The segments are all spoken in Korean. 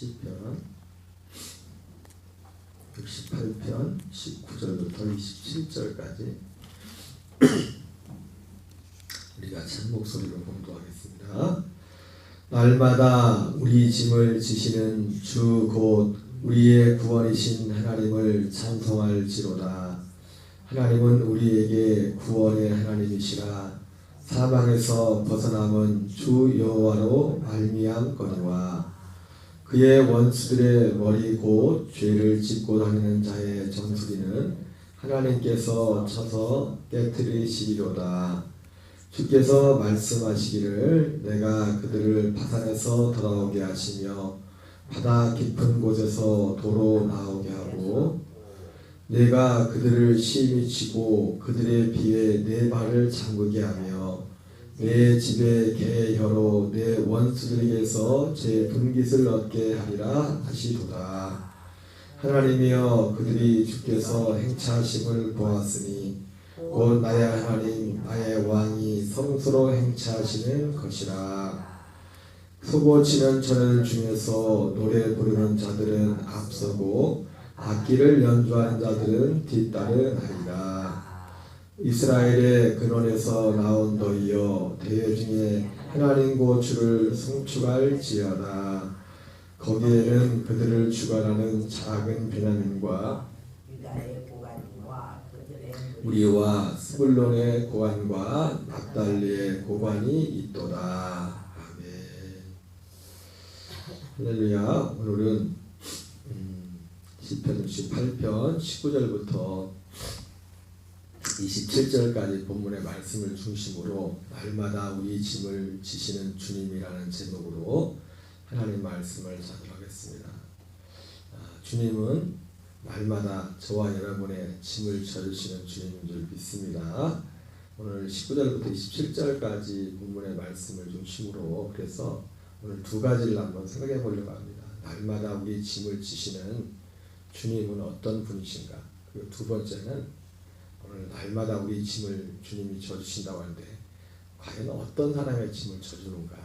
시편 68편 19절부터 27절까지 우리가 참 목소리로 봉독하겠습니다. 날마다 우리 짐을 지시는 주 곧 우리의 구원이신 하나님을 찬송할지로다. 하나님은 우리에게 구원의 하나님이시라. 사망에서 벗어남은 주 여호와로 말미암거니와 그의 원수들의 머리 곧 죄를 짓고 다니는 자의 정수리는 하나님께서 쳐서 깨뜨리시리로다. 주께서 말씀하시기를 내가 그들을 바산에서 돌아오게 하시며 바다 깊은 곳에서 도로 나오게 하고 내가 그들을 심히 치고 그들의 비에 내 발을 잠그게 하며 내 집에 개의 혀로 내 원수들에게서 제 분깃을 얻게 하리라 하시도다. 하나님이여 그들이 주께서 행차하심을 보았으니 곧 나의 하나님 나의 왕이 성수로 행차하시는 것이라. 소고치는 저들 중에서 노래 부르는 자들은 앞서고 악기를 연주하는 자들은 뒤따르나이다. 이스라엘의 근원에서 나온 너희여 대회 중에 하나님 곧 주를 송축할지어다. 거기에는 그들을 주관하는 작은 베냐민과 우리와 스불론의 고관과 납달리의 고관이 있도다. 할렐루야. 오늘은 시편 68편 19절부터 27절까지 본문의 말씀을 중심으로 날마다 우리 짐을 지시는 주님이라는 제목으로 하나님 말씀을 전하겠습니다. 주님은 날마다 저와 여러분의 짐을 져주시는 주님인 줄 믿습니다. 오늘 19절부터 27절까지 본문의 말씀을 중심으로 그래서 오늘 두 가지를 한번 생각해 보려고 합니다. 날마다 우리 짐을 지시는 주님은 어떤 분이신가? 그리고 두 번째는 오늘 날마다 우리 짐을 주님이 져주신다고 하는데 과연 어떤 사람의 짐을 져주는가?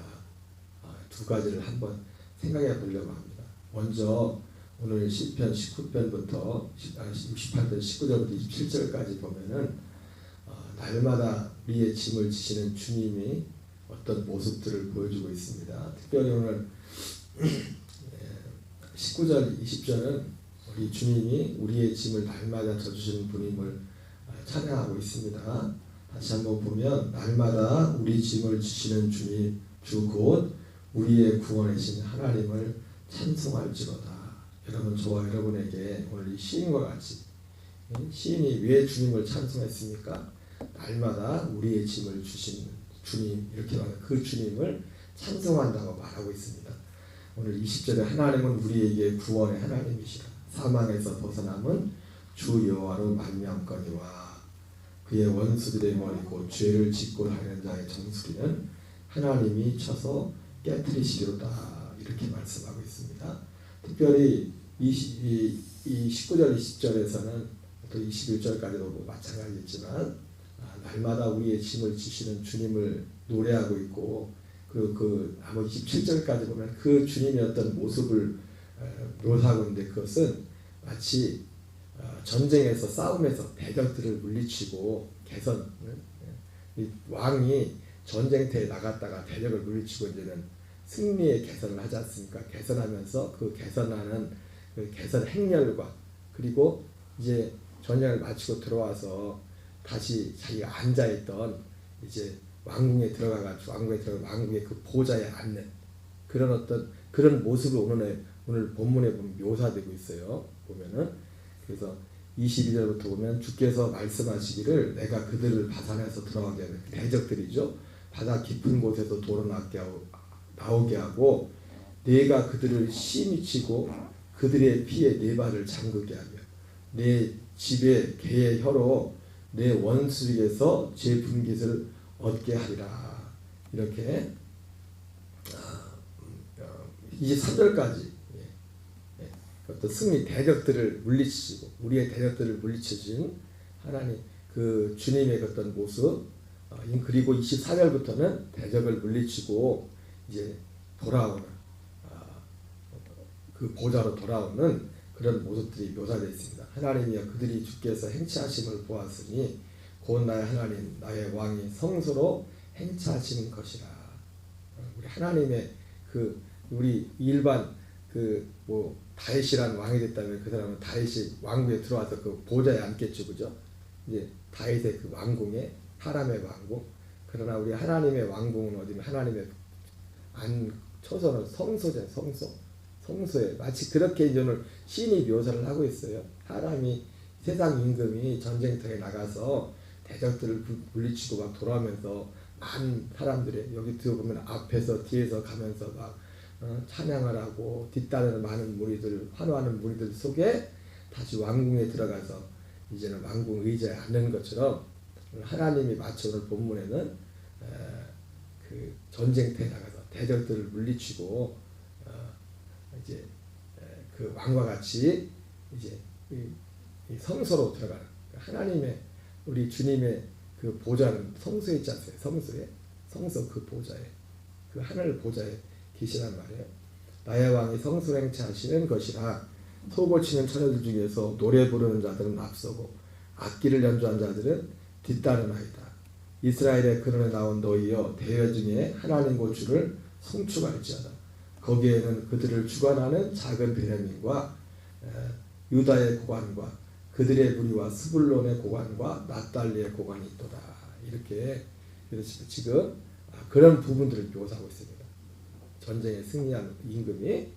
두 가지를 한번 생각해 보려고 합니다. 먼저 오늘 시편 19편부터 68편 19절부터 27절까지 보면은 날마다 우리의 짐을 지시는 주님이 어떤 모습들을 보여주고 있습니다. 특별히 오늘 19절 20절은 우리 주님이 우리의 짐을 날마다 져주시는 분임을 찬양하고 있습니다. 다시 한번 보면 날마다 우리 짐을 지시는 주님 주 곧 우리의 구원이신 하나님을 찬송할지로다. 여러분 저와 여러분에게 오늘 이 시인과 같이 시인이 왜 주님을 찬송했습니까? 날마다 우리의 짐을 주시는 주님 이렇게 말하는 그 주님을 찬송한다고 말하고 있습니다. 오늘 20절에 하나님은 우리에게 구원의 하나님이시라. 사망에서 벗어남은 주 여호와로 말미암거니와 그의 원수들의 머리 곧 죄를 짓고 다니는 자의 정수리는 하나님이 쳐서 깨뜨리시리로다. 이렇게 말씀하고 있습니다. 특별히 이 19절 20절에서는 또 21절까지도 마찬가지지만 날마다 우리의 짐을 지시는 주님을 노래하고 있고 그 나머지 27절까지 보면 그 주님의 어떤 모습을 묘사하고 있는데 그것은 마치 전쟁에서 싸움에서 대적들을 물리치고 왕이 전쟁터에 나갔다가 대적을 물리치고 이제는 승리의 개선을 하지 않습니까? 개선하면서 그 개선하는 그 개선 행렬과 그리고 이제 전쟁을 마치고 들어와서 다시 자기가 앉아있던 이제 왕궁에 들어가가지고 왕궁의 그 보좌에 앉는 그런 어떤 그런 모습을 오늘 본문에 보면 묘사되고 있어요. 보면은 그래서 22절부터 보면 주께서 말씀하시기를 내가 그들을 바산에서 들어가게 하는 대적들이죠. 바다 깊은 곳에서 도로 나오게 하고 내가 그들을 심히 치고 그들의 피에 네 발을 잠그게 하며 내 집에 개의 혀로 내 원수에게서 제 분깃을 얻게 하리라. 이렇게 23절까지 어떤 승리 대적들을 물리치시고 우리의 대적들을 물리치신 하나님 그 주님의 어떤 모습 그리고 24절부터는 대적을 물리치고 이제 돌아오는 그 보좌로 돌아오는 그런 모습들이 묘사되어 있습니다. 하나님이여 그들이 주께서 행차하심을 보았으니 곧 나의 하나님 나의 왕이 성소로 행차하시는 것이라. 우리 하나님의 그 우리 일반 그 뭐 다윗이란 왕이 됐다면 그 사람은 다윗이 왕궁에 들어와서 그 보좌에 앉겠죠, 그죠? 이제 다윗의 그 왕궁에 사람의 왕궁. 그러나 우리 하나님의 왕궁은 어디면 하나님의 초소는 성소죠, 성소. 성소에 마치 그렇게 이제 오늘 시인이 묘사를 하고 있어요. 사람이 세상 임금이 전쟁터에 나가서 대적들을 물리치고 막 돌아오면서 많은 사람들이 여기 들어보면 앞에서 뒤에서 가면서 막 찬양을 하고 뒤따르는 많은 무리들, 환호하는 무리들 속에 다시 왕궁에 들어가서 이제는 왕궁 의자에 앉는 것처럼 하나님이 마치 오늘 본문에는 그 전쟁터에 나가서 대적들을 물리치고 이제 그 왕과 같이 이제 이 성소로 들어가는 하나님의 우리 주님의 그 보좌는 성소에 있지 않습니까? 성소에 성소 그 보좌에 그 하늘 보좌에 계시란 말이에요. 나의 왕이 성소로 행차하시는 것이라. 소고 치는 처녀들 중에서 노래 부르는 자들은 앞서고 악기를 연주한 자들은 뒤따르나이다. 이스라엘의 근원에 나온 너희여 대회 중에 하나님 고추를 송축할지어다. 거기에는 그들을 주관하는 작은 베냐민과 유다의 고관과 그들의 무리와 스불론의 고관과 납달리의 고관이 있도다. 이렇게 지금 그런 부분들을 묘사하고 있습니다. 전쟁에 승리한 임금이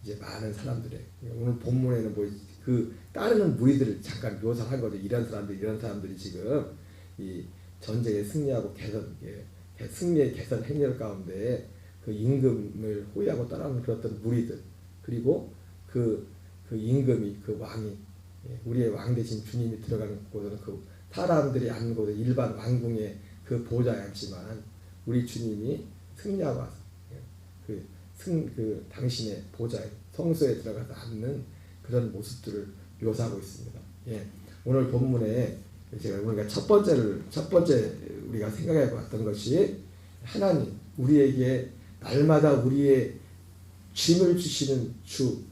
이제 많은 사람들의 오늘 본문에는 뭐 그 따르는 무리들을 잠깐 묘사한 거죠. 이런 사람들이 지금 이 전쟁에 승리하고 승리의 개선 행렬 가운데 그 임금을 호위하고 따라오는 그런 무리들, 그리고 그 임금이 그 왕이 우리의 왕 대신 주님이 들어가는 곳은 그 사람들이 앉는 곳은 일반 왕궁의 그 보좌에 앉지만 우리 주님이 승리하고 와서 그 당신의 보좌에 성소에 들어가서 앉는 그런 모습들을 묘사하고 있습니다. 예. 오늘 본문에 우리가 첫 번째 우리가 생각해 봤던 것이 하나님 우리에게 날마다 우리의 짐을 주시는 주,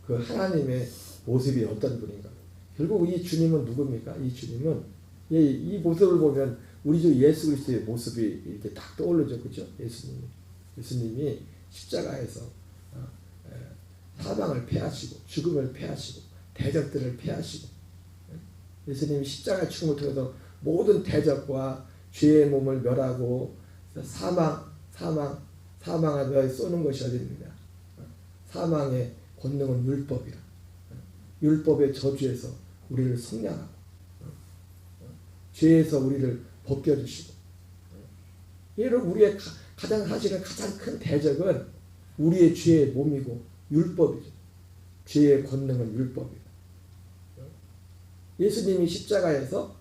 그 하나님의 모습이 어떤 분인가. 결국 이 주님은 누굽니까? 이 주님은 이 모습을 보면 우리 주 예수 그리스도의 모습이 이렇게 딱 떠오르죠, 그렇죠? 예수님이 십자가에서 사망을 패하시고 죽음을 패하시고 대적들을 패하시고 예수님이 십자가 죽음을 통해서 모든 대적과 죄의 몸을 멸하고 사망을 멸 쏘는 것이 어디 있느냐. 사망의 권능은 율법이라. 율법의 저주에서 우리를 속량하고 죄에서 우리를 벗겨주시고 이런 우리의 사실은 가장 큰 대적은 우리의 죄의 몸이고 율법이죠. 죄의 권능은 율법이다. 예수님이 십자가에서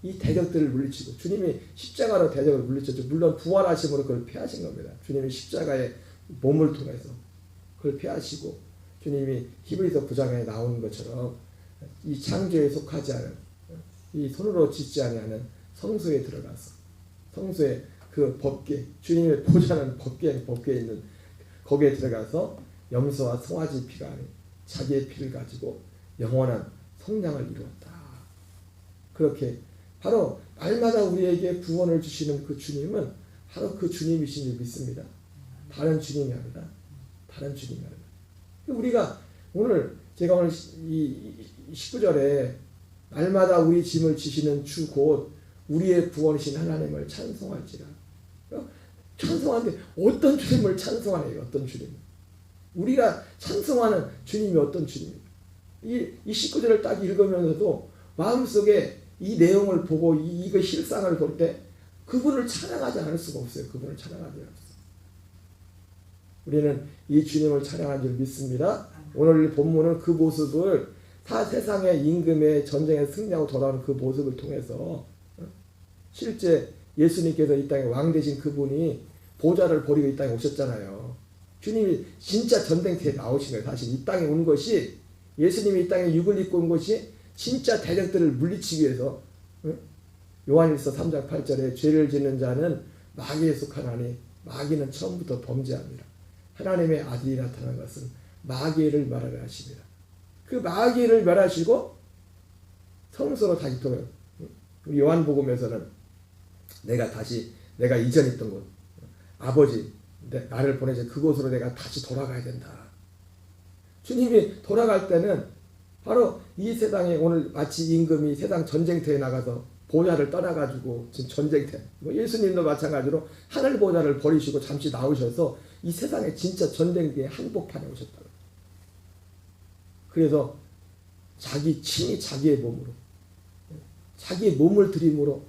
이 대적들을 물리치고 주님이 십자가로 대적을 물리쳤죠. 물론 부활하심으로 그걸 패하신 겁니다. 주님이 십자가의 몸을 통해서 그걸 패하시고 주님이 히브리서 9장에 나오는 것처럼 이 창조에 속하지 않은 이 손으로 짓지 아니하는 성소에 들어가서 성소에 그 법궤 주님의 보좌는 법궤에 있는 거기에 들어가서 염소와 송아지 피가 아닌 자기의 피를 가지고 영원한 성량을 이루었다. 그렇게 바로 날마다 우리에게 구원을 주시는 그 주님은 바로 그 주님이신 줄 믿습니다. 다른 주님이 아니라 다른 주님이 아니라 우리가 제가 오늘 이 19절에 날마다 우리 짐을 지시는 주 곧 우리의 구원이신 하나님을 찬송할지라. 찬송하는데 어떤 주님을 찬송하네요. 어떤 주님. 우리가 찬송하는 주님이 어떤 주님입니까? 이 19절을 딱 읽으면서도 마음속에 이 내용을 보고 이거 실상을 볼 때 그분을 찬양하지 않을 수가 없어요. 그분을 찬양하지 않을 수 없어요. 우리는 이 주님을 찬양하는 줄 믿습니다. 오늘 본문은 그 모습을 세상의 임금의 전쟁에 승리하고 돌아오는 그 모습을 통해서 실제 예수님께서 이 땅에 왕 되신 그분이 보좌를 버리고 이 땅에 오셨잖아요. 주님이 진짜 전쟁터에 나오신 거예요. 사실 이 땅에 온 것이 예수님이 이 땅에 육을 입고 온 것이 진짜 대적들을 물리치기 위해서 요한일서 3장 8절에 죄를 짓는 자는 마귀에 속하나니 마귀는 처음부터 범죄합니다. 하나님의 아들이 나타난 것은 마귀를 멸하라 하십니다. 그 마귀를 멸하시고 성소로 다시 돌아요. 우리 요한복음에서는 내가 이전 있던 곳, 아버지 나를 보내서 그곳으로 내가 다시 돌아가야 된다. 주님이 돌아갈 때는 바로 이 세상에 오늘 마치 임금이 세상 전쟁터에 나가서 보좌를 떠나가지고 지금 전쟁터, 예수님도 마찬가지로 하늘 보좌를 버리시고 잠시 나오셔서 이 세상에 진짜 전쟁터의 한복판에 오셨다. 그래서 친히 자기의 몸을 들임으로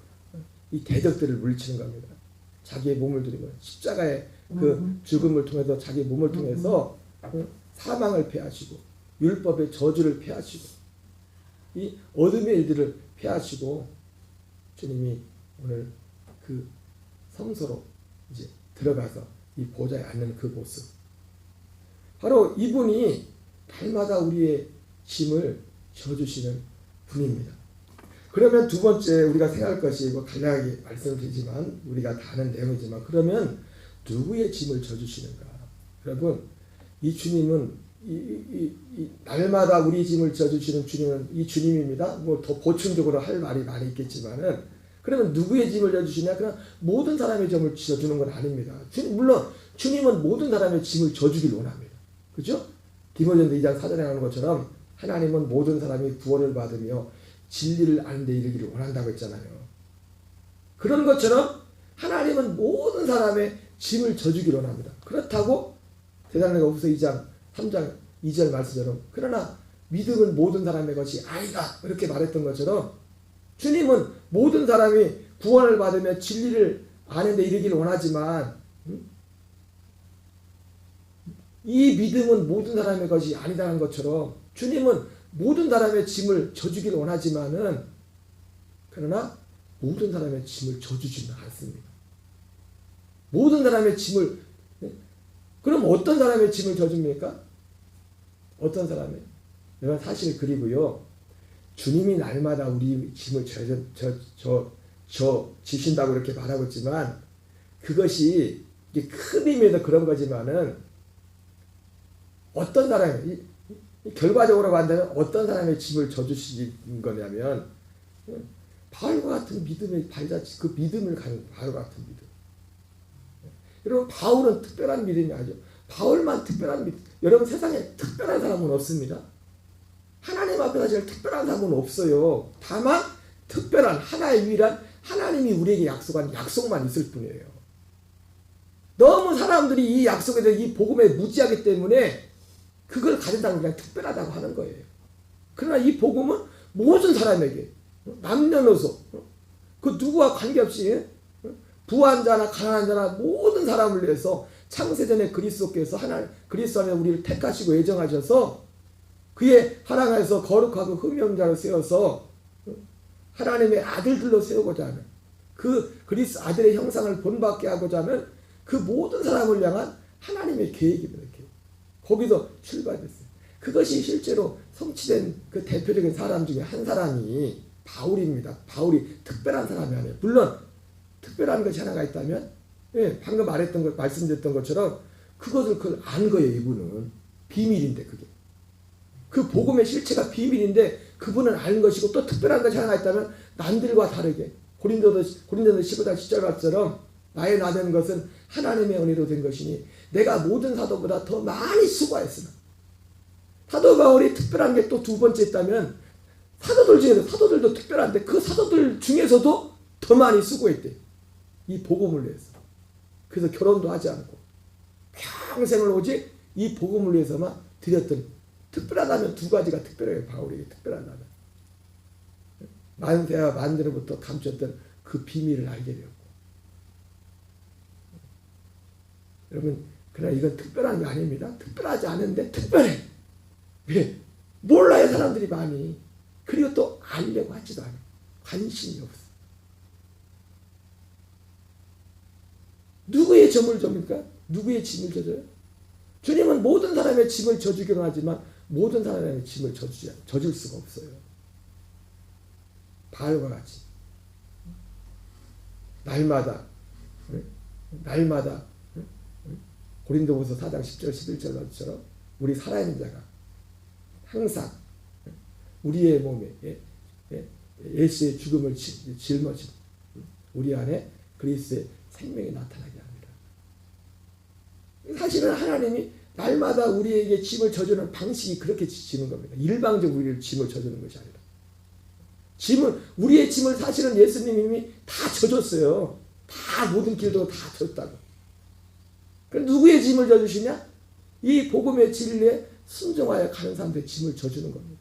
이 대적들을 물리치는 겁니다. 자기의 몸을 들이고 십자가의 그 죽음을 통해서 자기 몸을 통해서 사망을 패하시고 율법의 저주를 패하시고 이 어둠의 일들을 패하시고 주님이 오늘 그 성소로 이제 들어가서 이 보좌에 앉는 그 모습, 바로 이분이 날마다 우리의 짐을 져주시는 분입니다. 그러면 두 번째 우리가 생각할 것이 간략하게 말씀드리지만 우리가 다 아는 내용이지만, 그러면 누구의 짐을 져주시는가? 여러분, 이 주님은 이 날마다 우리 짐을 져주시는 주님은 이 주님입니다. 뭐 더 보충적으로 할 말이 많이 있겠지만은, 그러면 누구의 짐을 져주시냐? 그냥 모든 사람의 짐을 져주는 건 아닙니다. 물론 주님은 모든 사람의 짐을 져주길 원합니다. 그죠? 디모데전서 2장 4절에 나오는 것처럼 하나님은 모든 사람이 구원을 받으며 진리를 아는 데 이르기를 원한다고 했잖아요. 그런 것처럼 하나님은 모든 사람의 짐을 져주기를 원합니다. 그렇다고 데살로니가후서 2장 3장 2절 말씀처럼, 그러나 믿음은 모든 사람의 것이 아니다 이렇게 말했던 것처럼, 주님은 모든 사람이 구원을 받으며 진리를 아는 데 이르기를 원하지만 이 믿음은 모든 사람의 것이 아니다는 것처럼, 주님은 모든 사람의 짐을 져주기를 원하지만은 그러나 모든 사람의 짐을 져주지는 않습니다. 모든 사람의 짐을, 그럼 어떤 사람의 짐을 져줍니까? 어떤 사람의? 여러분, 사실 그리고요, 주님이 날마다 우리 짐을 지신다고 이렇게 말하고 있지만, 그것이 큰 의미에서 그런 거지만은 어떤 사람이, 결과적으로 간다면 어떤 사람의 짐을 져주시는 거냐면, 바울과 같은 믿음의 발자취, 그 믿음을 가는 바울과 같은 믿음. 여러분, 바울은 특별한 믿음이 아니죠. 바울만 특별한 믿음. 여러분, 세상에 특별한 사람은 없습니다. 하나님 앞에서 제일 특별한 사람은 없어요. 다만 특별한 하나의 유일한 하나님이 우리에게 약속한 약속만 있을 뿐이에요. 너무 사람들이 이 약속에 대해 이 복음에 무지하기 때문에 그걸 가진다고 그냥 특별하다고 하는 거예요. 그러나 이 복음은 모든 사람에게, 남녀노소, 그 누구와 관계없이 부한 자나 가난한 자나 모든 사람을 위해서 창세전에 그리스도께서 그리스도 안에 우리를 택하시고 예정하셔서 그의 하나님께서 거룩하고 흠이 없는 자로 세워서 하나님의 아들들로 세우고자 하는, 그 그리스도 아들의 형상을 본받게 하고자 하는 그 모든 사람을 향한 하나님의 계획입니다. 거기서 출발됐어요. 그것이 실제로 성취된 그 대표적인 사람 중에 한 사람이 바울입니다. 바울이 특별한 사람이 아니에요. 물론 특별한 것이 하나가 있다면, 방금 말씀드렸던 것처럼 그걸 안 거예요. 이분은 비밀인데, 그게 그 복음의 실체가 비밀인데 그분은 아는 것이고, 또 특별한 것이 하나가 있다면 남들과 다르게 고린도서 15장 10절 말처럼 나의 나되는 것은 하나님의 은혜로 된 것이니 내가 모든 사도보다 더 많이 수고하였으나. 사도 바울이 특별한 게 또 두 번째 있다면, 사도들 중에서, 사도들도 특별한데 그 사도들 중에서도 더 많이 수고했대. 이 복음을 위해서. 그래서 결혼도 하지 않고 평생을 오직 이 복음을 위해서만 드렸던, 특별하다면 두 가지가 특별해요. 바울에게 특별하다면 만세와 만대로부터 감췄던 그 비밀을 알게 되었고. 여러분, 그러나 이건 특별한 게 아닙니다. 특별하지 않은데 특별해. 왜? 몰라요, 사람들이 많이. 그리고 또 알려고 하지도 않아. 관심이 없어. 누구의 점을 줍니까? 누구의 짐을 져줘요? 주님은 모든 사람의 짐을 져주기로 하지만 모든 사람의 짐을 져줄 수가 없어요. 바울과 같이 날마다 고린도후서 4장 10절 11절 말처럼 우리 살아있는 자가 항상 우리의 몸에 예수의 죽음을 짊어진 우리 안에 그리스도의 생명이 나타나게 합니다. 사실은 하나님이 날마다 우리에게 짐을 져주는 방식이 그렇게 지는 겁니다. 일방적으로 우리를 짐을 져주는 것이 아니라 우리의 짐을 사실은 예수님이 다 져줬어요. 다 모든 길도 다 졌다고. 그럼 누구의 짐을 져주시냐? 이 복음의 진리에 순종하여 가는 사람들의 짐을 져주는 겁니다.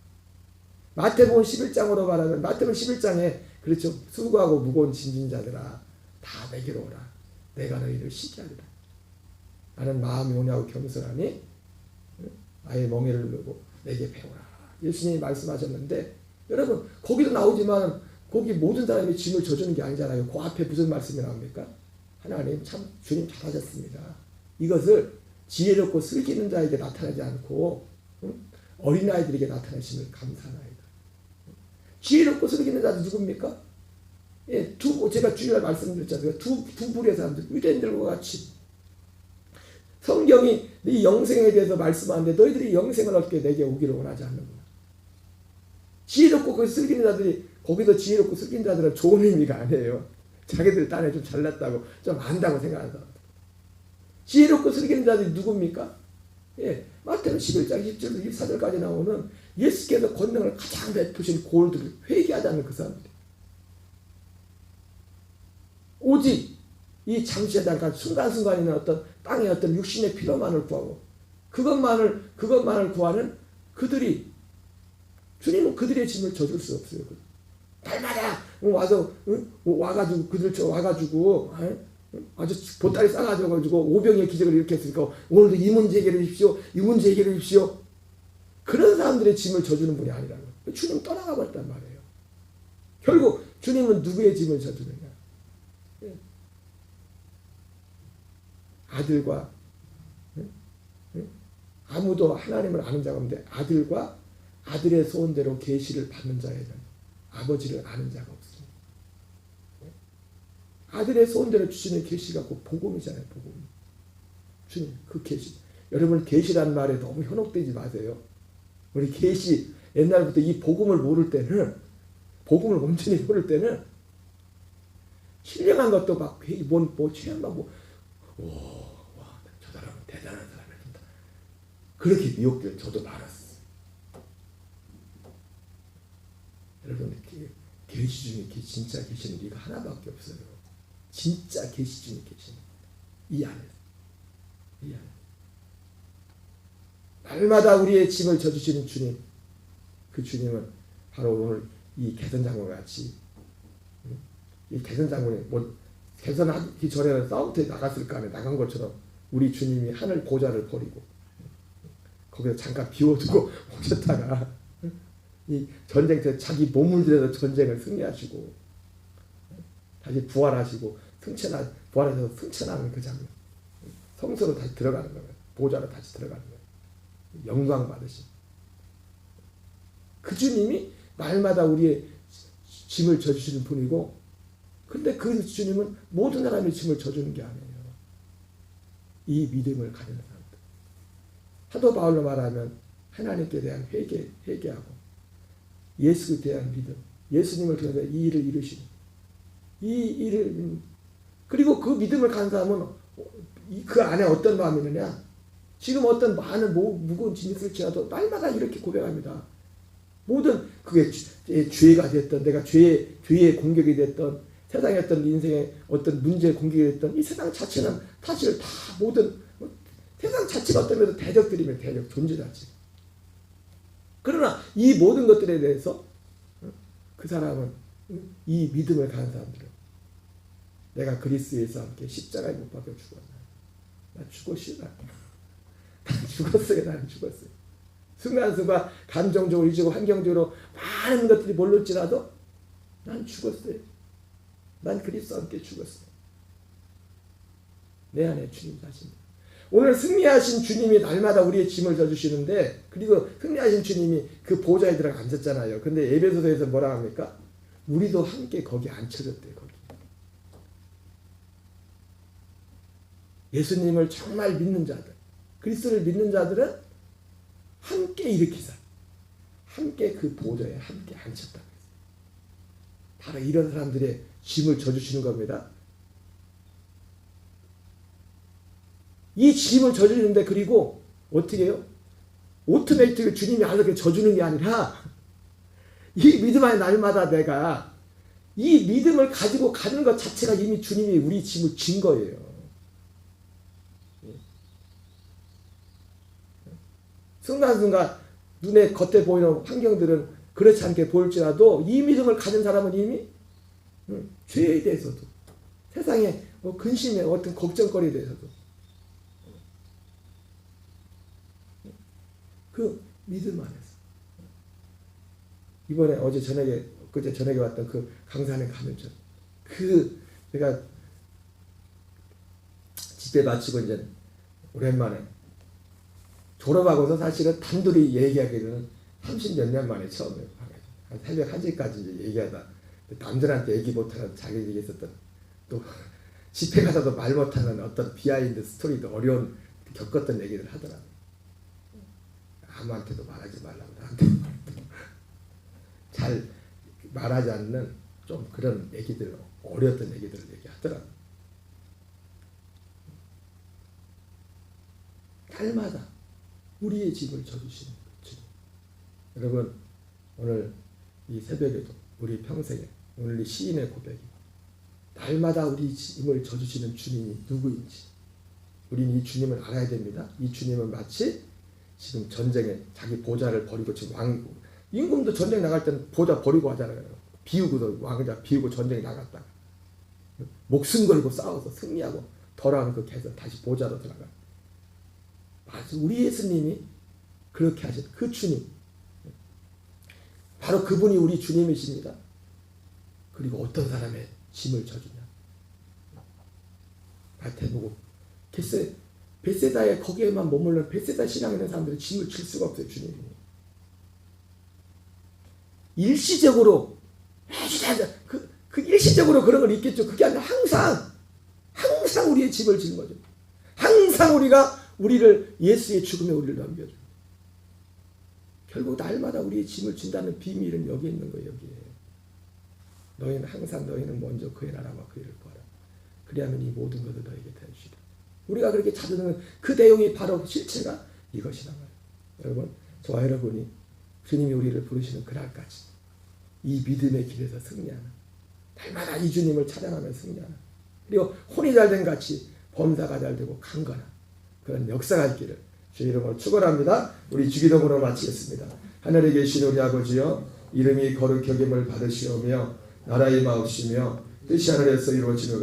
마태복음 11장으로 말하면 마태복음 11장에 그렇죠. 수고하고 무거운 짐진 자들아 다 내게로 오라. 내가 너희를 쉬게 하리라. 나는 마음이 온유하고 겸손하니 나의 멍에를 누르고 내게 배우라. 예수님이 말씀하셨는데 여러분 거기도 나오지만 거기 모든 사람이 짐을 져주는 게 아니잖아요. 그 앞에 무슨 말씀이 나옵니까? 하나님 참 주님 잘하셨습니다. 이것을 지혜롭고 슬기는 자에게 나타나지 않고 어린아이들에게 나타나심을 감사하나이다. 지혜롭고 슬기는 자들 누굽니까? 예, 제가 주일날 말씀드렸잖아요. 두 부류의 사람들, 유대인들과 같이 성경이 네 영생에 대해서 말씀하는데 너희들이 영생을 얻게 내게 오기를 원하지 않는구나. 지혜롭고 그 슬기는 자들이 거기서 지혜롭고 슬기는 자들은 좋은 의미가 아니에요. 자기들 딴에 좀 잘났다고 좀 안다고 생각하는 사람. 지혜롭고 슬기는 자들이 누굽니까? 예, 마태복음 11장 10절부터 24절까지 나오는 예수께서 권능을 가장 베푸신 고을들을 회개하지 않는 그 사람들. 오직 이 잠시에 잠깐 순간순간 있는 어떤 땅의 어떤 육신의 필요만을 구하고 그것만을 구하는 그들이 주님은 그들의 짐을 져줄 수 없어요. 날마다 와가지고 그들처럼 와가지고 아주 보따리 싸가지고 오병의 기적을 일으켰으니까 오늘도 이 문제 해결해 주십시오. 이 문제 해결해 주십시오. 그런 사람들의 짐을 져주는 분이 아니라는 거예요. 주님 떠나가 버렸단 말이에요. 결국 주님은 누구의 짐을 져주느냐? 아들과 아무도 하나님을 아는 자가 없는데 아들과 아들의 소원대로 계시를 받는 자에는 아버지를 아는 자가 없습니다. 아들의 소원대로 주시는 계시가 그 복음이잖아요. 복음. 주님 그 계시. 여러분 계시란 말에 너무 현혹되지 마세요. 우리 계시 옛날부터 이 복음을 모를 때는 복음을 온전히 모를 때는 신령한 것도 막 뭐 체험하고 와, 저 사람은 대단한 사람이다. 그렇게 미혹될 저도 많았어요. 여러분 계시 중에 진짜 계시는 이거 하나밖에 없어요. 진짜 계시 중에 계시는 이 안에 날마다 우리의 짐을 져주시는 주님, 그 주님은 바로 오늘 이 개선장군과 같이 이 개선장군이 개선하기 전에는 싸움터에 나갔을 거 아니에요. 나간 것처럼 우리 주님이 하늘 보좌를 버리고 거기서 잠깐 비워두고 오셨다가 이 전쟁터에 자기 몸을 들여서 전쟁을 승리하시고 다시 부활하시고 부활해서 승천하는 그 장면. 성소로 다시 들어가는 거예요. 보좌로 다시 들어가는 거예요. 영광 받으신 그 주님이 날마다 우리의 짐을 져주시는 분이고, 근데 그 주님은 모든 사람의 짐을 져주는 게 아니에요. 이 믿음을 가지는 사람들. 사도 바울로 말하면 하나님께 대한 회개하고 예수에 대한 믿음, 예수님을 통해서 이 일을 이루시는 이 일을, 그리고 그 믿음을 가진 사람은 그 안에 어떤 마음이 있느냐? 지금 어떤 많은 무거운 짐이 있을지라도 날마다 이렇게 고백합니다. 모든 그게 죄가 됐던, 내가 죄의 공격이 됐던, 세상의 어떤 인생의 어떤 문제의 공격이 됐던 이 세상 자체는 사실 다 모든 세상 자체가 어떤 면에서 대적들이면 대적, 존재 자체. 그러나 이 모든 것들에 대해서 그 사람은 이 믿음을 가진 사람들은 내가 그리스도에서 함께 십자가에 못 박혀 죽었나. 나 죽었시다. 난 죽었어요. 나는 죽었어요. 순간순간 감정적으로 이지고 환경적으로 많은 것들이 몰릴지라도 난 죽었어요. 난 그리스도와 함께 죽었어요. 내 안에 주님 자신. 오늘 승리하신 주님이 날마다 우리의 짐을 져주시는데, 그리고 승리하신 주님이 그 보좌에 들어가 앉았잖아요. 근데 에베소서에서 뭐라 합니까? 우리도 함께 거기 앉혀졌대요. 거기. 예수님을 정말 믿는 자들, 그리스도를 믿는 자들은 함께 일으키사 함께 그 보좌에 함께 앉혔다. 바로 이런 사람들의 짐을 져주시는 겁니다. 이 짐을 져주는데 그리고 어떻게 해요? 오토매틱을 주님이 알아서 져주는 게 아니라 이 믿음 안에 날마다 내가 이 믿음을 가지고 가는 것 자체가 이미 주님이 우리 짐을 진 거예요. 순간순간 눈에 겉에 보이는 환경들은 그렇지 않게 보일지라도 이 믿음을 가진 사람은 이미 죄에 대해서도 세상에 근심에 어떤 걱정거리에 대해서도 그 믿음 안에서 이번에 어제 저녁에 그제 저녁에 왔던 그 강산에 가면 제가 집회 마치고 이제 오랜만에 졸업하고서 사실은 단둘이 얘기하기는 30몇 년 만에 처음이에요. 한 새벽 1시까지 이제 얘기하다 남들한테 얘기 못하는 자기 얘기했었던 또 집회 가서도 말 못하는 어떤 비하인드 스토리도 어려운 겪었던 얘기를 하더라고요. 아무한테도 말하지 말라고 나한테도 잘 말하지 않는 좀 그런 얘기들 어려웠던 얘기들을 얘기하더라고요. 날마다 우리의 짐을 져주시는 주님. 여러분 오늘 이 새벽에도 우리 평생에 오늘 이 시인의 고백이 날마다 우리 짐을 져주시는 주님이 누구인지 우리는 이 주님을 알아야 됩니다. 이 주님은 마치 지금 전쟁에 자기 보좌를 버리고 지금 임금도 전쟁 나갈 때는 보좌 버리고 하잖아요. 비우고도 왕자 비우고 전쟁에 나갔다가 목숨 걸고 싸워서 승리하고 돌아오는 그 개선 다시 보좌로 들어가. 맞아, 우리 예수님이 그렇게 하신 그 주님 바로 그분이 우리 주님이십니다. 그리고 어떤 사람의 짐을 져주냐. 마태복음 벳세다에 거기에만 머물러 벳세다 신앙 있는 사람들은 짐을 질 수가 없어요. 주님이 일시적으로 그 일시적으로 그런 걸 있겠죠. 그게 아니라 항상 우리의 짐을 지는 거죠. 항상 우리를 예수의 죽음에 우리를 넘겨줘. 결국 날마다 우리의 짐을 진다는 비밀은 여기에 있는 거예요. 여기에. 너희는 먼저 그의 나라와 그의 일을 구하라. 그리하면 이 모든 것을 너에게 더해주시리라. 우리가 그렇게 자주 듣는 그 내용이 바로 실체가 이것이란 말이에요. 여러분, 저와 여러분이 주님이 우리를 부르시는 그날까지 이 믿음의 길에서 승리하는 날마다 이 주님을 찬양하며 승리하는 그리고 혼이 잘된 같이 범사가 잘되고 강건한 그런 역사가 있기를 주 이름으로 축원합니다. 우리 주기도문으로 마치겠습니다. 하늘에 계신 우리 아버지여 이름이 거룩히 여김을 받으시오며 나라의 마옵시며 뜻이 하늘에서 이루어지며